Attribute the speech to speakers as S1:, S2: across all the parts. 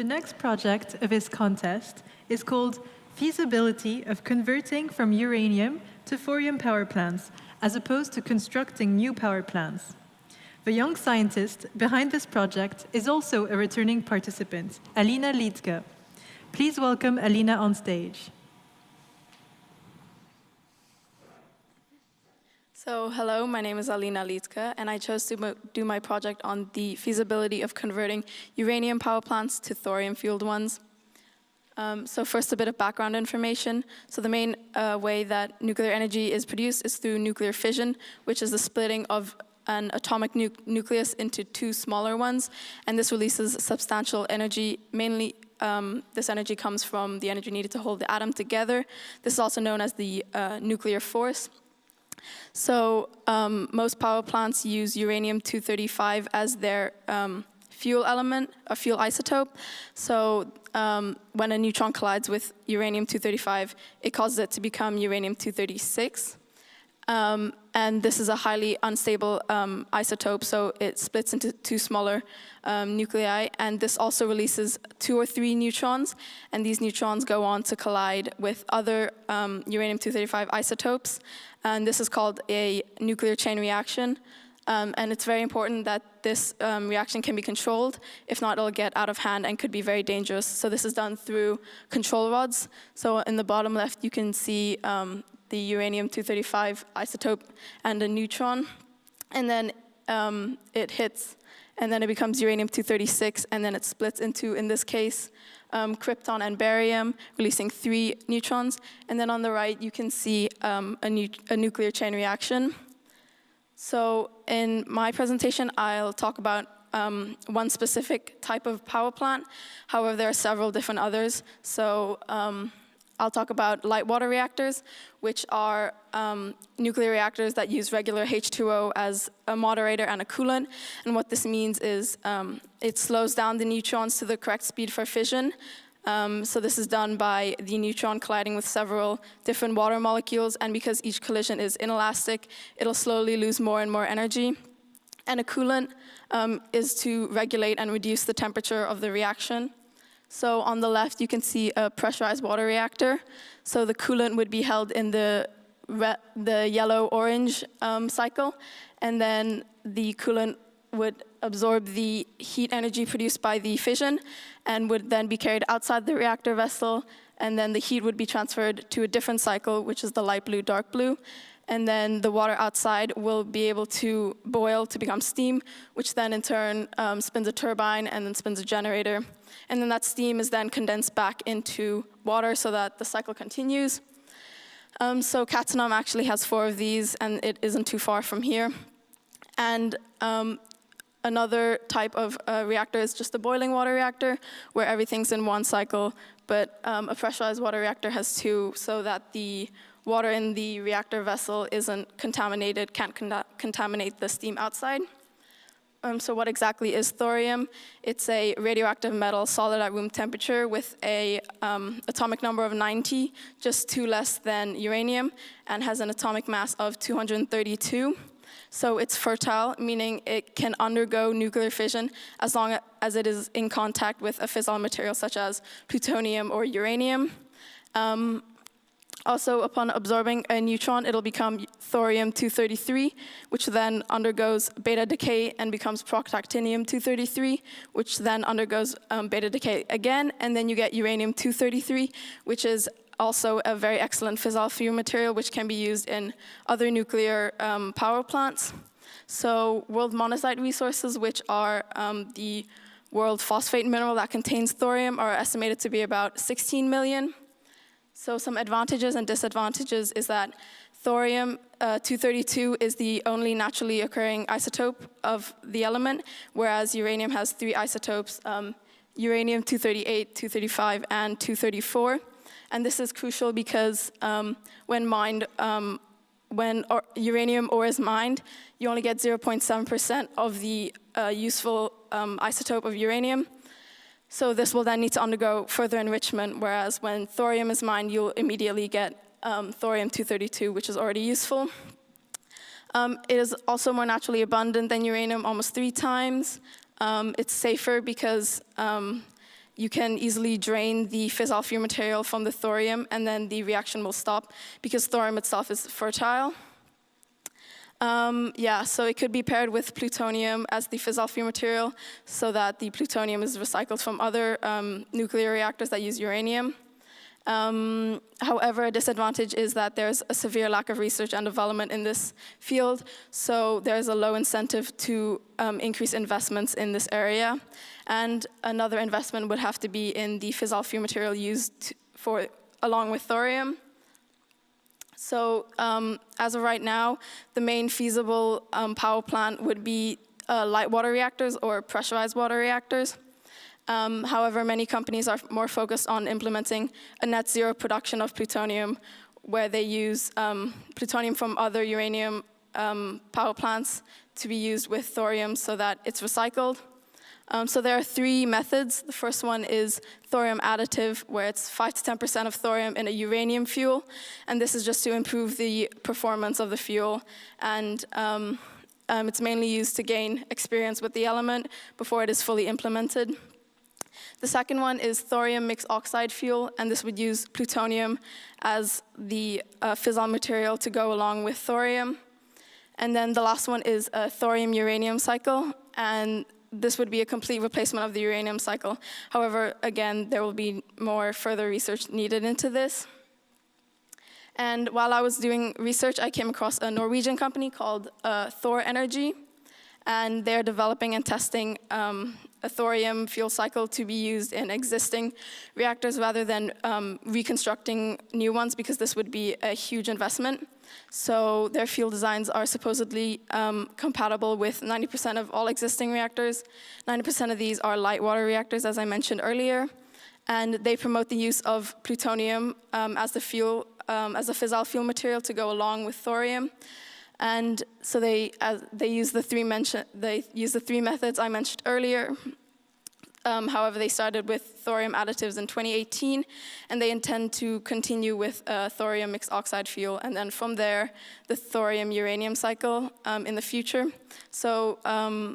S1: The next project of this contest is called Feasibility of Converting from Uranium to Thorium Power Plants, as opposed to constructing new power plants. The young scientist behind this project is also a returning participant, Alina Liedtke. Please welcome Alina on stage.
S2: So, hello, my name is Alina Liedtke, and I chose to do my project on the feasibility of converting uranium power plants to thorium-fueled ones. So first, a bit of background information. So the main way that nuclear energy is produced is through nuclear fission, which is the splitting of an atomic nucleus into two smaller ones, and this releases substantial energy. Mainly, this energy comes from the energy needed to hold the atom together. This is also known as the nuclear force. So most power plants use uranium-235 as their fuel element, or fuel isotope. So when a neutron collides with uranium-235, it causes it to become uranium-236. And this is a highly unstable isotope, so it splits into two smaller nuclei, and this also releases 2 or 3 neutrons, and these neutrons go on to collide with other uranium-235 isotopes, and this is called a nuclear chain reaction. And it's very important that this reaction can be controlled. If not, it'll get out of hand and could be very dangerous. So this is done through control rods. So in the bottom left, you can see the uranium-235 isotope and a neutron. And then it hits, and then it becomes uranium-236, and then it splits into, in this case, krypton and barium, releasing 3 neutrons. And then on the right, you can see a nuclear chain reaction. So in my presentation, I'll talk about one specific type of power plant. However, there are several different others. So I'll talk about light water reactors, which are nuclear reactors that use regular H2O as a moderator and a coolant. And what this means is it slows down the neutrons to the correct speed for fission. So this is done by the neutron colliding with several different water molecules, and because each collision is inelastic, it'll slowly lose more and more energy. And a coolant is to regulate and reduce the temperature of the reaction. So on the left, you can see a pressurized water reactor. So the coolant would be held in the yellow-orange cycle, and then the coolant would absorb the heat energy produced by the fission and would then be carried outside the reactor vessel, and then the heat would be transferred to a different cycle, which is the light blue, dark blue. And then the water outside will be able to boil to become steam, which then in turn spins a turbine and then spins a generator. And then that steam is then condensed back into water so that the cycle continues. So Cattenom actually has 4 of these, and it isn't too far from here. And another type of reactor is just a boiling water reactor, where everything's in one cycle, but a pressurized water reactor has 2, so that the water in the reactor vessel isn't contaminated, can't contaminate the steam outside. So what exactly is thorium? It's a radioactive metal solid at room temperature with a atomic number of 90, just 2 less than uranium, and has an atomic mass of 232. So it's fertile, meaning it can undergo nuclear fission as long as it is in contact with a fissile material such as plutonium or uranium. Also, upon absorbing a neutron, it'll become thorium-233, which then undergoes beta decay and becomes protactinium-233, which then undergoes beta decay again, and then you get uranium-233, which is also a very excellent fissile fuel material, which can be used in other nuclear power plants. So world monazite resources, which are the world phosphate mineral that contains thorium, are estimated to be about 16 million. So some advantages and disadvantages is that thorium-232 is the only naturally occurring isotope of the element, whereas uranium has 3 isotopes, uranium-238, 235, and 234. And this is crucial because when uranium ore is mined, you only get 0.7% of the useful isotope of uranium. So this will then need to undergo further enrichment, whereas when thorium is mined, you'll immediately get thorium-232, which is already useful. It is also more naturally abundant than uranium, almost 3 times. It's safer because you can easily drain the fissile fuel material from the thorium, and then the reaction will stop because thorium itself is fertile. So it could be paired with plutonium as the fissile fuel material so that the plutonium is recycled from other nuclear reactors that use uranium. However, a disadvantage is that there's a severe lack of research and development in this field, so there's a low incentive to increase investments in this area. And another investment would have to be in the fissile fuel material used along with thorium. So as of right now, the main feasible power plant would be light water reactors or pressurized water reactors. However, many companies are more focused on implementing a net zero production of plutonium, where they use plutonium from other uranium power plants to be used with thorium so that it's recycled. So there are 3 methods. The first one is thorium additive, where it's 5 to 10% of thorium in a uranium fuel. And this is just to improve the performance of the fuel. And it's mainly used to gain experience with the element before it is fully implemented. The second one is thorium mixed oxide fuel, and this would use plutonium as the fissile material to go along with thorium. And then the last one is a thorium-uranium cycle, and this would be a complete replacement of the uranium cycle. However, again, there will be more further research needed into this. And while I was doing research, I came across a Norwegian company called Thor Energy, and they're developing and testing a thorium fuel cycle to be used in existing reactors rather than reconstructing new ones, because this would be a huge investment. So their fuel designs are supposedly compatible with 90% of all existing reactors. 90% of these are light water reactors, as I mentioned earlier. And they promote the use of plutonium as the fuel, as a fissile fuel material to go along with thorium. And so they use the three methods I mentioned earlier. However, they started with thorium additives in 2018, and they intend to continue with thorium mixed oxide fuel, and then from there, the thorium-uranium cycle in the future. So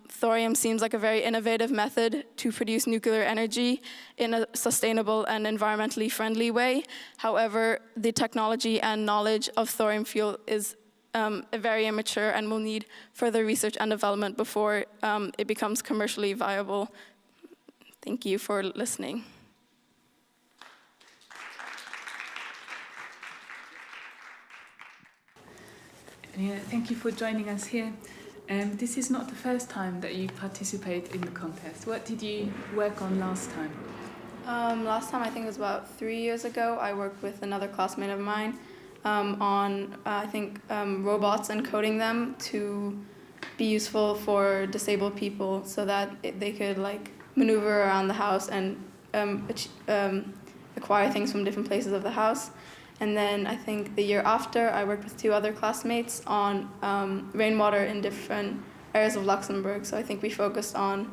S2: thorium seems like a very innovative method to produce nuclear energy in a sustainable and environmentally friendly way. However, the technology and knowledge of thorium fuel is very immature and will need further research and development before it becomes commercially viable. Thank you for listening.
S3: Yeah, thank you for joining us here. This is not the first time that you participate in the contest. What did you work on last time?
S2: Last time, I think it was about 3 years ago, I worked with another classmate of mine on, robots and coding them to be useful for disabled people so that they could maneuver around the house and acquire things from different places of the house. And then I think the year after, I worked with 2 other classmates on rainwater in different areas of Luxembourg. So I think we focused on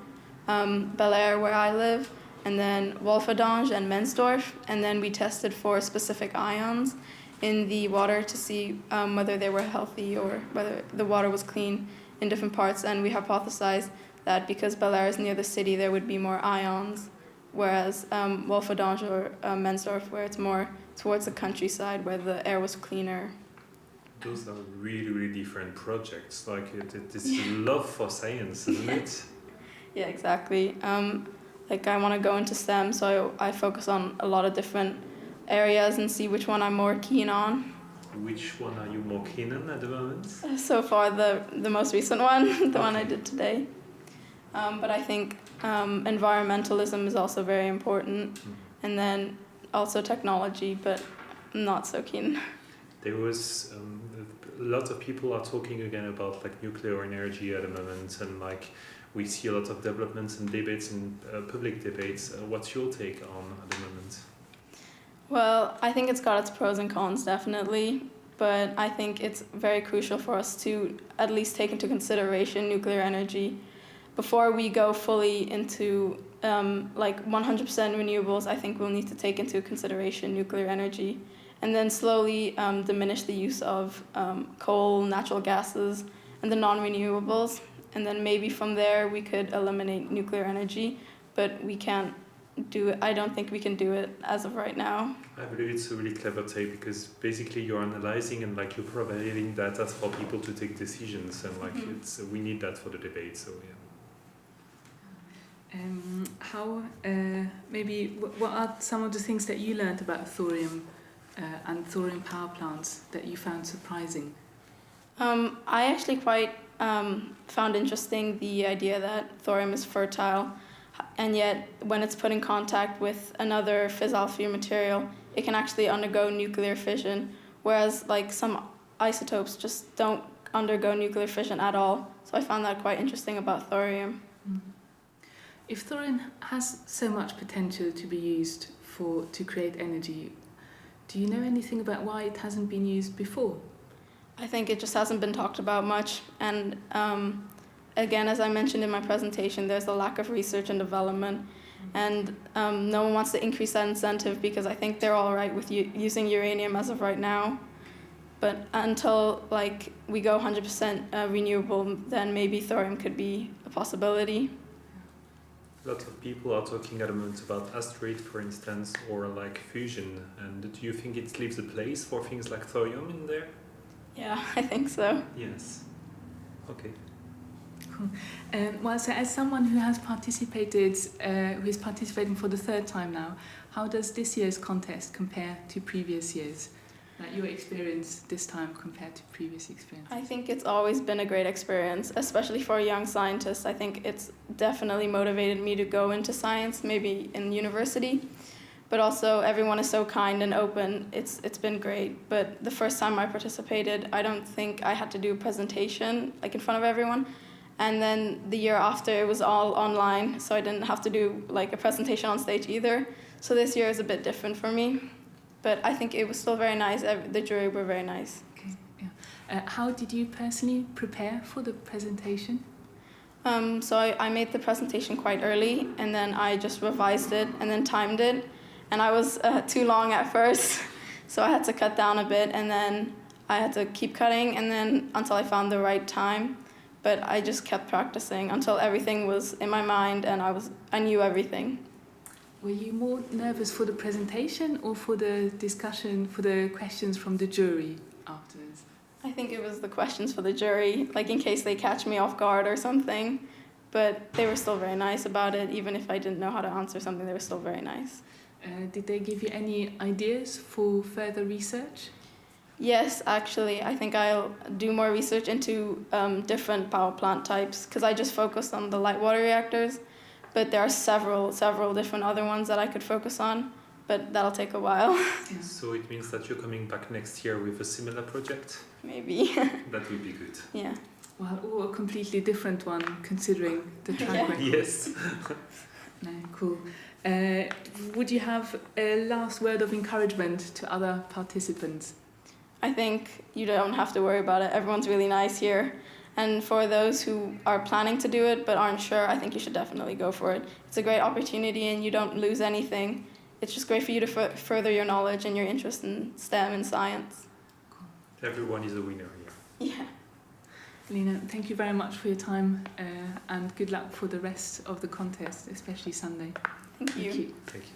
S2: Bel Air, where I live, and then Wolfendange and Mensdorf. And then we tested for specific ions in the water to see whether they were healthy or whether the water was clean in different parts. And we hypothesized that because Bel Air is near the city, there would be more ions, whereas Wolfendange or Mensdorf, where it's more towards the countryside, where the air was cleaner.
S4: Those are really, really different projects. It's love for science, isn't it?
S2: Yeah, exactly. I want to go into STEM, so I focus on a lot of different areas and see which one I'm more keen on.
S4: Which one are you more keen on at the moment?
S2: So far, the most recent one, the one I did today. But I think environmentalism is also very important, and then also technology, but I'm not so keen.
S4: There was a lot of people are talking again about nuclear energy at the moment, and we see a lot of developments and debates in public debates. What's your take on at the moment?
S2: Well, I think it's got its pros and cons, definitely, but I think it's very crucial for us to at least take into consideration nuclear energy before we go fully into 100% renewables. I think we'll need to take into consideration nuclear energy and then slowly diminish the use of coal, natural gases, and the non-renewables. And then maybe from there we could eliminate nuclear energy, but we can't do it. I don't think we can do it as of right now.
S4: I believe it's a really clever take because basically you're analyzing and like you're providing data for people to take decisions, and like we need that for the debate. So yeah.
S3: What are some of the things that you learned about thorium and thorium power plants that you found surprising?
S2: I actually quite found interesting the idea that thorium is fertile, and yet when it's put in contact with another fissile material, it can actually undergo nuclear fission, whereas like some isotopes just don't undergo nuclear fission at all. So I found that quite interesting about thorium.
S3: If thorium has so much potential to be used to create energy, do you know anything about why it hasn't been used before?
S2: I think it just hasn't been talked about much, and again, as I mentioned in my presentation, there's a lack of research and development, and no one wants to increase that incentive because I think they're all right with using uranium as of right now. But until like we go 100% renewable, then maybe thorium could be a possibility.
S4: Lots of people are talking at the moment about asteroid, for instance, or like fusion. And do you think it leaves a place for things like thorium in there?
S2: Yeah, I think so.
S4: Yes. Okay.
S3: Cool. Well, so as someone who has participated, who is participating for the third time now, how does this year's contest compare to previous years? Like your experience this time compared to previous experiences?
S2: I think it's always been a great experience, especially for a young scientist. I think it's definitely motivated me to go into science, maybe in university. But also everyone is so kind and open. It's been great. But the first time I participated, I don't think I had to do a presentation like in front of everyone. And then the year after, it was all online, so I didn't have to do like a presentation on stage either. So this year is a bit different for me. But I think it was still very nice. The jury were very nice.
S3: Okay, yeah. How did you personally prepare for the presentation?
S2: So I made the presentation quite early, and then I just revised it and then timed it. And I was too long at first, so I had to cut down a bit, and then I had to keep cutting, and then until I found the right time. But I just kept practicing until everything was in my mind and I knew everything.
S3: Were you more nervous for the presentation or for the discussion, for the questions from the jury afterwards?
S2: I think it was the questions for the jury, like in case they catch me off guard or something. But they were still very nice about it. Even if I didn't know how to answer something, they were still very nice.
S3: Did they give you any ideas for further research?
S2: Yes, actually. I think I'll do more research into different power plant types, because I just focused on the light water reactors. But there are several different other ones that I could focus on, but that'll take a while.
S3: Yeah.
S4: So it means that you're coming back next year with a similar project?
S2: Maybe.
S4: That would be good.
S2: Yeah.
S3: Well, or a completely different one, considering the track record.
S4: Yes.
S3: No, cool. Would you have a last word of encouragement to other participants?
S2: I think you don't have to worry about it. Everyone's really nice here. And for those who are planning to do it but aren't sure, I think you should definitely go for it. It's a great opportunity and you don't lose anything. It's just great for you to further your knowledge and your interest in STEM and science.
S4: Cool. Everyone is a winner here.
S2: Yeah.
S3: Alina, thank you very much for your time and good luck for the rest of the contest, especially Sunday.
S2: Thank you.
S3: Thank you.
S4: Thank you.